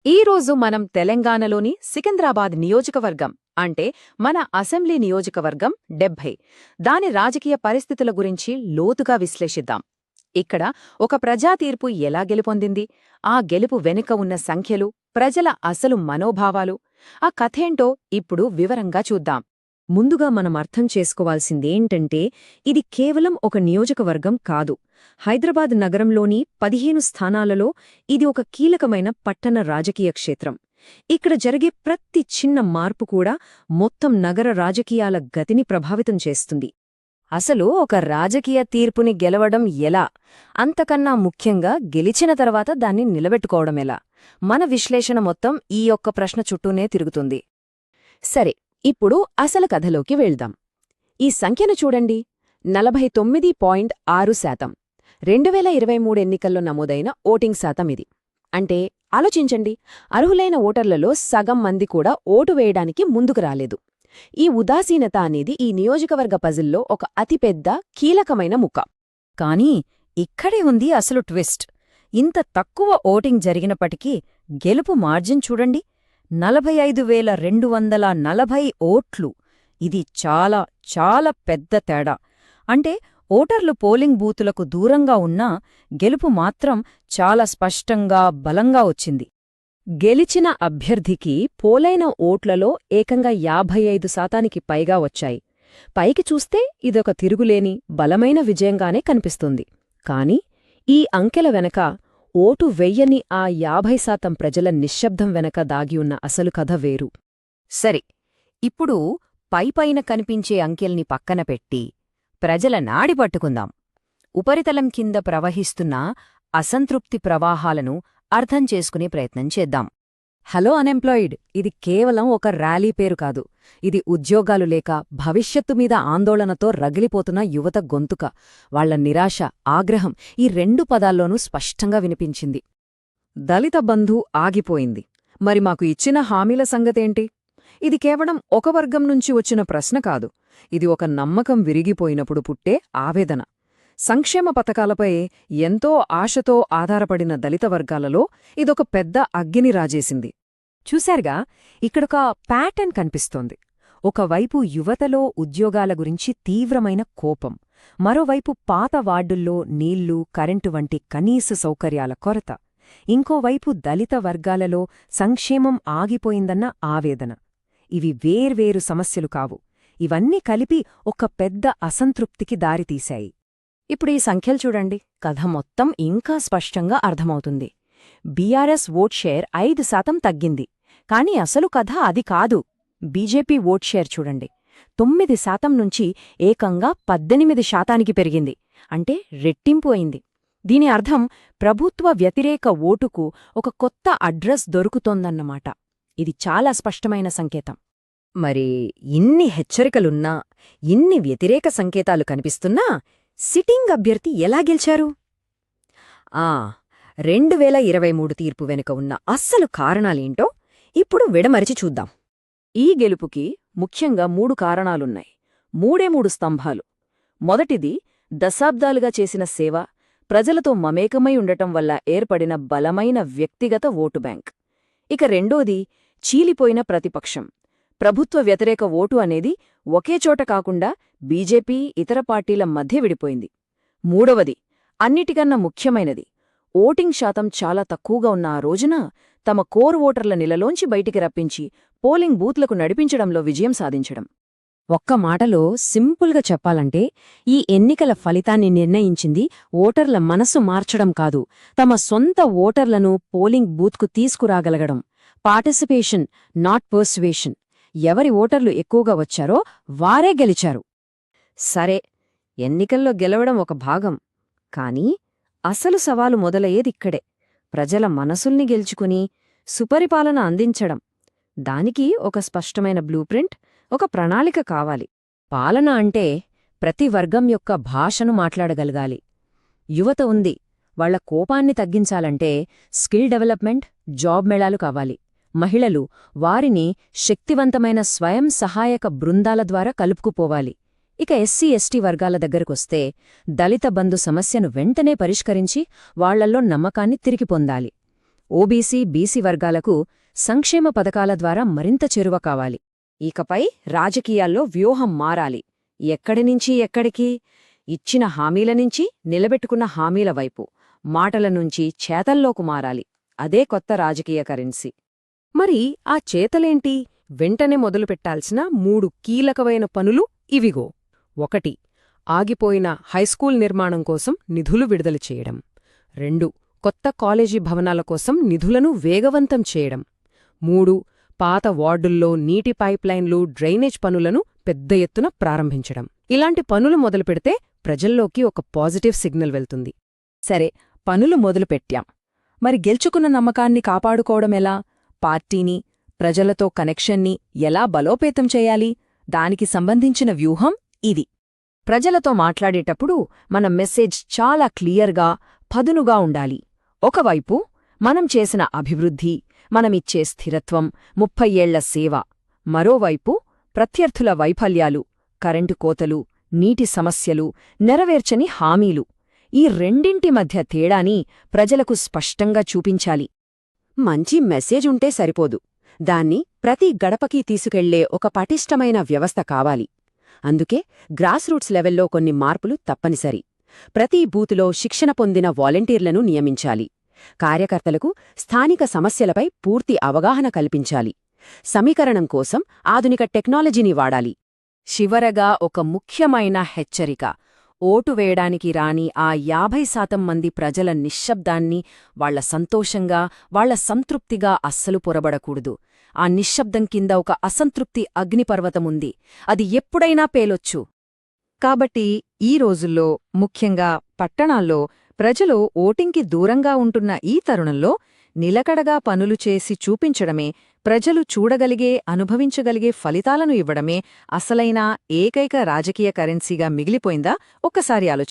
ఈరోజు మనం తెలంగాణలోని సికింద్రాబాద్ నియోజకవర్గం అంటే మన అసెంబ్లీ నియోజకవర్గం 70 దాని రాజకీయ పరిస్థితుల గురించి లోతుగా విశ్లేషిద్దాం. ఇక్కడ ఒక ప్రజాతీర్పు ఎలా గెలుపొందింది, ఆ గెలుపు వెనుక ఉన్న సంఖ్యలు, ప్రజల అసలు మనోభావాలు, ఆ కథేంటో ఇప్పుడు వివరంగా చూద్దాం. ముందుగా మనం అర్థం చేసుకోవాల్సిందేంటంటే ఇది కేవలం ఒక నియోజకవర్గం కాదు. హైదరాబాద్ నగరంలోని 15 స్థానాలలో ఇది ఒక కీలకమైన పట్టణ రాజకీయ క్షేత్రం. ఇక్కడ జరిగే ప్రతి చిన్న మార్పు కూడా మొత్తం నగర రాజకీయాల గతిని ప్రభావితం చేస్తుంది. అసలు ఒక రాజకీయ తీర్పుని గెలవడం ఎలా, అంతకన్నా ముఖ్యంగా గెలిచిన తర్వాత దాన్ని నిలబెట్టుకోవడమెలా? మన విశ్లేషణ మొత్తం ఈ ఒక్క ప్రశ్న చుట్టూనే తిరుగుతుంది. సరే, ఇప్పుడు అసలు కథలోకి వెళ్దాం. ఈ సంఖ్యను చూడండి, 49.6%. 2023 ఎన్నికల్లో నమోదైన ఓటింగ్ శాతం ఇది. అంటే ఆలోచించండి, అర్హులైన ఓటర్లలో సగం మంది కూడా ఓటు వేయడానికి ముందుకు రాలేదు. ఈ ఉదాసీనత అనేది ఈ నియోజకవర్గ పజిల్లో ఒక అతిపెద్ద, కీలకమైన ముక్క. కానీ ఇక్కడే ఉంది అసలు ట్విస్ట్. ఇంత తక్కువ ఓటింగ్ జరిగినప్పటికీ గెలుపు మార్జిన్ చూడండి, 45,240 ఓట్లు. ఇది చాలా చాలా పెద్ద తేడా. అంటే ఓటర్లు పోలింగ్ బూతులకు దూరంగా ఉన్నా గెలుపు మాత్రం చాలా స్పష్టంగా, బలంగా వచ్చింది. గెలిచిన అభ్యర్థికి పోలైన ఓట్లలో ఏకంగా 55% పైగా వచ్చాయి. పైకి చూస్తే ఇదొక తిరుగులేని, బలమైన విజయంగానే కనిపిస్తుంది. కాని ఈ అంకెల వెనక, ఓటు వెయ్యని ఆ 50% ప్రజల నిశ్శబ్దం వెనక దాగియున్న అసలు కథ వేరు. సరే, ఇప్పుడు పైపైన కనిపించే అంకెల్ని పక్కన పెట్టి ప్రజల నాడి పట్టుకుందాం. ఉపరితలం కింద ప్రవహిస్తున్న అసంతృప్తి ప్రవాహాలను అర్థం చేసుకునే ప్రయత్నం చేద్దాం. హలో అన్ఎంప్లాయిడ్ ఇది కేవలం ఒక ర్యాలీ పేరు కాదు. ఇది ఉద్యోగాలు లేక, భవిష్యత్తు మీద ఆందోళనతో రగిలిపోతున్న యువత గొంతుక. వాళ్ల నిరాశ, ఆగ్రహం ఈ 2 పదాల్లోనూ స్పష్టంగా వినిపించింది. దళిత బంధు ఆగిపోయింది. మరి మాకు ఇచ్చిన హామీల సంగతేంటి? ఇది కేవలం ఒక వర్గం నుంచి వచ్చిన ప్రశ్న కాదు. ఇది ఒక నమ్మకం విరిగిపోయినప్పుడు పుట్టే ఆవేదన. సంక్షేమ పథకాలపై ఎంతో ఆశతో ఆధారపడిన దళిత వర్గాలలో ఇదొక పెద్ద అగ్గిని రాజేసింది. చూశారుగా, ఇక్కడొక ప్యాటర్న్ కనిపిస్తోంది. ఒకవైపు యువతలో ఉద్యోగాల గురించి తీవ్రమైన కోపం, మరోవైపు పాత వార్డుల్లో నీళ్లు, కరెంటు వంటి కనీస సౌకర్యాల కొరత, ఇంకోవైపు దళిత వర్గాలలో సంక్షేమం ఆగిపోయిందన్న ఆవేదన. ఇవి వేర్వేరు సమస్యలు కావు. ఇవన్నీ కలిపి ఒక పెద్ద అసంతృప్తికి దారితీశాయి. ఇప్పుడు ఈ సంఖ్యలు చూడండి, కథ మొత్తం ఇంకా స్పష్టంగా అర్థమవుతుంది. బీఆర్ఎస్ ఓట్ షేర్ 5% తగ్గింది. కాని అసలు కథ అది కాదు. బీజేపీ ఓట్ షేర్ చూడండి, 9% నుంచి ఏకంగా 18% పెరిగింది. అంటే రెట్టింపు అయింది. దీని అర్థం ప్రభుత్వ వ్యతిరేక ఓటుకు ఒక కొత్త అడ్రస్ దొరుకుతోందన్నమాట. ఇది చాలా స్పష్టమైన సంకేతం. మరి ఇన్ని హెచ్చరికలున్నా, ఇన్ని వ్యతిరేక సంకేతాలు కనిపిస్తున్నా సిట్టింగ్ అభ్యర్థి ఎలా గెలిచారు? 2023 తీర్పు వెనుక ఉన్న అస్సలు కారణాలేంటో ఇప్పుడు విడమరిచి చూద్దాం. ఈ గెలుపుకి ముఖ్యంగా 3 కారణాలున్నాయి. 3 స్తంభాలు. మొదటిది, దశాబ్దాలుగా చేసిన సేవ, ప్రజలతో మమేకమై ఉండటం వల్ల ఏర్పడిన బలమైన వ్యక్తిగత ఓటు బ్యాంక్. ఇక రెండోది, చీలిపోయిన ప్రతిపక్షం. ప్రభుత్వ వ్యతిరేక ఓటు అనేది ఒకేచోట కాకుండా బీజేపీ, ఇతర పార్టీల మధ్య విడిపోయింది. మూడవది, అన్నిటికన్నా ముఖ్యమైనది, ఓటింగ్ శాతం చాలా తక్కువగా ఉన్న ఆ రోజున తమ కోర్ ఓటర్ల నిలలోంచి బయటికి రప్పించి పోలింగ్ బూత్లకు నడిపించడంలో విజయం సాధించడం. ఒక్క మాటలో సింపుల్గా చెప్పాలంటే, ఈ ఎన్నికల ఫలితాన్ని నిర్ణయించింది ఓటర్ల మనసు మార్చడం కాదు, తమ సొంత ఓటర్లను పోలింగ్ బూత్కు తీసుకురాగలగడం. Participation, not persuasion. ఎవరి ఓటర్లు ఎక్కువగా వచ్చారో వారే గెలిచారు. సరే, ఎన్నికల్లో గెలవడం ఒక భాగం. కానీ అసలు సవాలు మొదలయ్యేదిక్కడే. ప్రజల మనసుల్ని గెలుచుకుని సుపరిపాలన అందించడం. దానికి ఒక స్పష్టమైన బ్లూప్రింట్, ఒక ప్రణాళిక కావాలి. పాలన అంటే ప్రతి వర్గం యొక్క భాషను మాట్లాడగలగాలి. యువత ఉంది, వాళ్ల కోపాన్ని తగ్గించాలంటే స్కిల్ డెవలప్మెంట్, జాబ్ మేళాలు కావాలి. మహిళలు, వారిని శక్తివంతమైన స్వయం సహాయక బృందాల ద్వారా కలుపుకుపోవాలి. ఇక ఎస్సీ ఎస్టీ వర్గాల దగ్గరకొస్తే దళిత బంధు సమస్యను వెంటనే పరిష్కరించి వాళ్లల్లో నమ్మకాన్ని తిరిగి పొందాలి. ఓబీసీ, బీసీ వర్గాలకు సంక్షేమ పథకాల ద్వారా మరింత చేరువ కావాలి. ఇకపై రాజకీయాల్లో వ్యూహం మారాలి. ఎక్కడి నుంచి ఎక్కడికి? ఇచ్చిన హామీల నుంచి నిలబెట్టుకున్న హామీల వైపు, మాటల నుంచి చేతల్లోకి మారాలి. అదే కొత్త రాజకీయ కరెన్సీ. మరి ఆ చేతలేంటి? వెంటనే మొదలుపెట్టాల్సిన 3 కీలకమైన పనులు ఇవిగో. 1. ఆగిపోయిన హైస్కూల్ నిర్మాణం కోసం నిధులు విడుదల చేయడం. 2. కొత్త కాలేజీ భవనాల కోసం నిధులను వేగవంతం చేయడం. 3. పాత వార్డుల్లో నీటి పైప్లైన్లు, డ్రైనేజ్ పనులను పెద్ద ఎత్తున ప్రారంభించడం. ఇలాంటి పనులు మొదలుపెడితే ప్రజల్లోకి ఒక పాజిటివ్ సిగ్నల్ వెళ్తుంది. సరే, పనులు మొదలుపెట్టాం. మరి గెలుచుకున్న నమ్మకాన్ని కాపాడుకోవడమెలా? పార్టీని, ప్రజలతో కనెక్షన్ని ఎలా బలోపేతం చేయాలి? దానికి సంబంధించిన వ్యూహం ఇది. ప్రజలతో మాట్లాడేటప్పుడు మన మెసేజ్ చాలా క్లియర్గా, పదునుగా ఉండాలి. ఒకవైపు మనం చేసిన అభివృద్ధి, మనమిచ్చే స్థిరత్వం, 30 ఏళ్ల సేవ. మరోవైపు ప్రత్యర్థుల వైఫల్యాలు, కరెంటు కోతలు, నీటి సమస్యలు, నెరవేర్చని హామీలు. ఈ రెండింటి మధ్య తేడాని ప్రజలకు స్పష్టంగా చూపించాలి. మంచి మెసేజ్ ఉంటే సరిపోదు. దాన్ని ప్రతి గడపకీ తీసుకెళ్లే ఒక పటిష్టమైన వ్యవస్థ కావాలి. అందుకే గ్రాస్రూట్స్ లెవెల్లో కొన్ని మార్పులు తప్పనిసరి. ప్రతి బూతులో శిక్షణ పొందిన వాలంటీర్లను నియమించాలి. కార్యకర్తలకు స్థానిక సమస్యలపై పూర్తి అవగాహన కల్పించాలి. సమీకరణం కోసం ఆధునిక టెక్నాలజీని వాడాలి. చివరగా ఒక ముఖ్యమైన హెచ్చరిక. ఓటు వేయడానికి రాని ఆ 50% మంది ప్రజల నిశ్శబ్దాన్ని వాళ్ల సంతోషంగా, వాళ్ల సంతృప్తిగా అస్సలు పొరబడకూడదు. ఆ నిశ్శబ్దం కింద ఒక అసంతృప్తి అగ్నిపర్వతముంది. అది ఎప్పుడైనా పేలొచ్చు. కాబట్టి ఈ రోజుల్లో, ముఖ్యంగా పట్టణాల్లో ప్రజలు ఓటింగ్కి దూరంగా ఉంటున్న ఈ తరుణంలో నిలకడగా పనులు చేసి చూపించడమే, ప్రజలు చూడగలిగే, అనుభవించగలిగే ఫలితాలను ఇవ్వడమే అసలైన ఏకైక రాజకీయ కరెన్సీగా మిగిలిపోయిందా? ఒక్కసారి ఆలోచించండి.